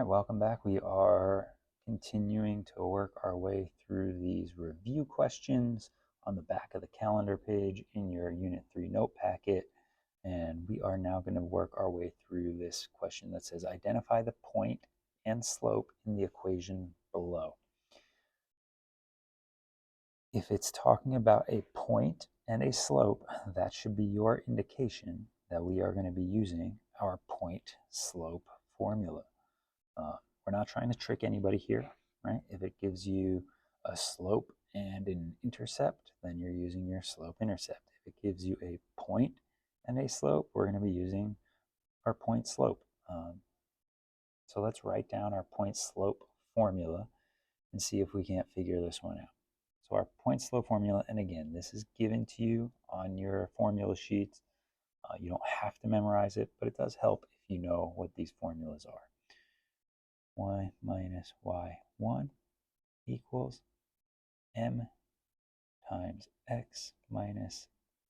right, welcome back. We are continuing to work our way through these review questions on the back of the calendar page in your Unit 3 note packet. And we are now going to work our way through this question that says, identify the point and slope in the equation below. If it's talking about a point and a slope, that should be your indication that we are going to be using our point-slope formula. We're not trying to trick anybody here, right? If it gives you a slope and an intercept, then you're using your slope-intercept. If it gives you a point and a slope, we're going to be using our point-slope. So let's write down our point-slope formula and see if we can't figure this one out. So our point-slope formula, and again, this is given to you on your formula sheets. You don't have to memorize it, but it does help if you know what these formulas are. Y minus y1 equals m times x minus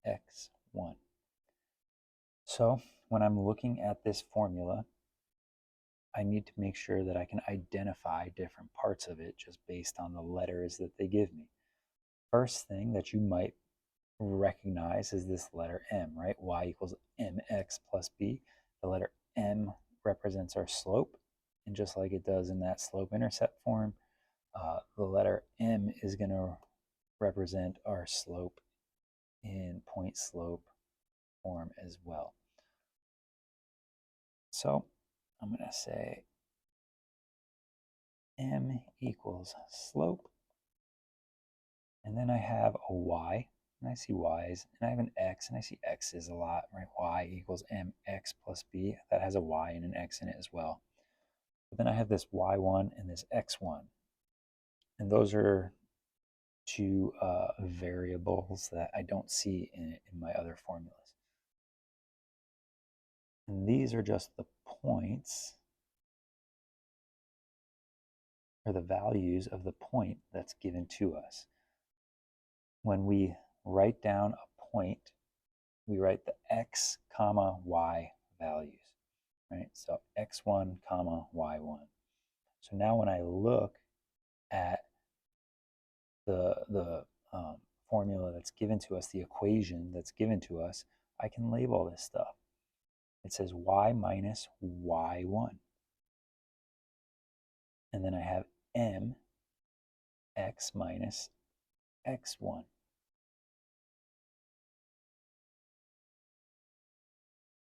x1. So when I'm looking at this formula, I need to make sure that I can identify different parts of it just based on the letters that they give me. First thing that you might recognize is this letter m, right? Y equals mx plus b. The letter m represents our slope, and just like it does in that slope-intercept form, the letter m is going to represent our slope in point-slope form as well. So I'm going to say m equals slope, and then I have a y, and I see y's, and I have an x, and I see x's a lot, right? Y equals mx plus b. That has a y and an x in it as well. But then I have this y1 and this x1, and those are two variables that I don't see in my other formulas. And these are just the points, or the values of the point that's given to us. When we write down a point, we write the x comma y values, right? So x1 comma y1. So now when I look at the formula that's given to us, the equation that's given to us, I can label this stuff. It says y minus y1. And then I have m x minus x1.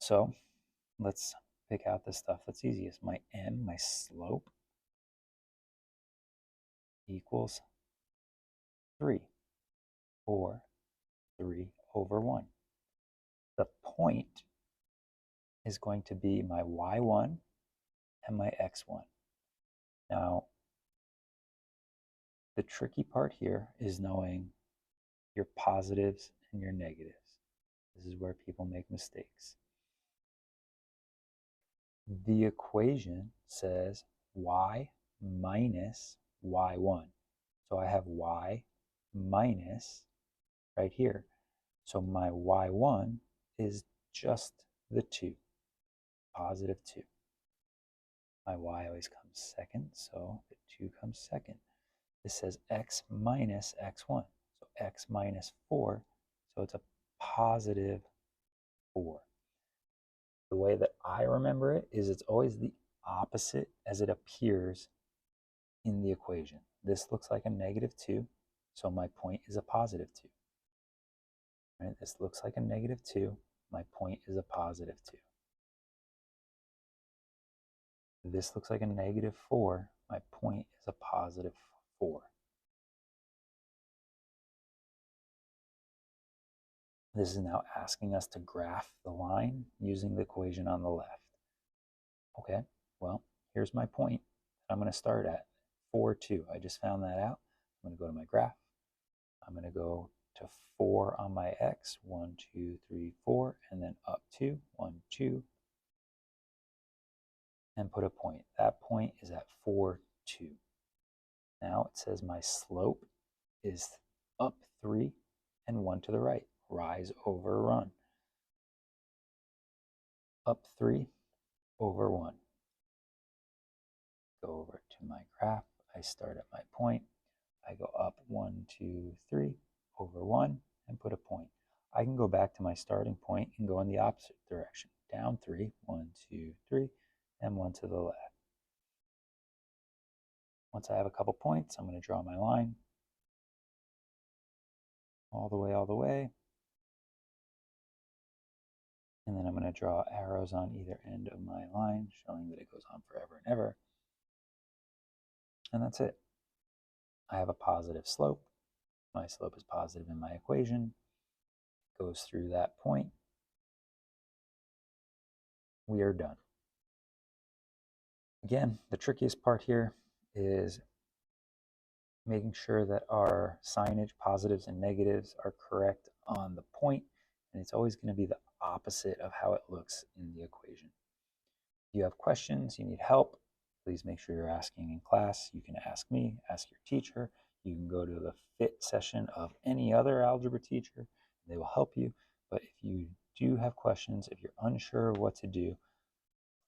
So let's pick out the stuff that's easiest. My m, my slope, equals 3, or 3 over 1. The point is going to be my y1 and my x1. Now, the tricky part here is knowing your positives and your negatives. This is where people make mistakes. The equation says y minus y1. So I have y minus right here. So my y1 is just the 2, positive 2. My y always comes second, so the 2 comes second. This says x minus x1, so x minus 4, so it's a positive 4. The way that I remember it is it's always the opposite as it appears in the equation. This looks like a negative 2, so my point is a positive 2. Right? This looks like a negative 2, my point is a positive 2. This looks like a negative 4, my point is a positive 4. This is now asking us to graph the line using the equation on the left. Okay, well, here's my point I'm going to start at, 4, 2. I just found that out. I'm going to go to my graph. I'm going to go to 4 on my x, 1, 2, 3, 4, and then up 2, 1, 2, and put a point. That point is at 4, 2. Now it says my slope is up 3 and 1 to the right. Rise over run. Up 3 over 1. go over to my graph. I start at my point. I go up 1, 2, 3, over 1, and put a point. I can go back to my starting point and go in the opposite direction. Down 3, 1, 2, 3, and 1 to the left. Once I have a couple points, I'm going to draw my line all the way. And then I'm going to draw arrows on either end of my line, showing that it goes on forever and ever. And that's it. I have a positive slope. My slope is positive in my equation. It goes through that point. We are done. Again, the trickiest part here is making sure that our signage, positives and negatives, are correct on the point, and it's always going to be the opposite of how it looks in the equation. If you have questions, you need help, please make sure you're asking in class. You can ask me, ask your teacher. You can go to the FIT session of any other algebra teacher, and they will help you. But if you do have questions, if you're unsure of what to do,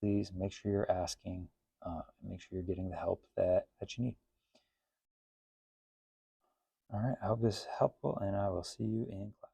please make sure you're asking, make sure you're getting the help that you need. All right, I hope this is helpful, and I will see you in class.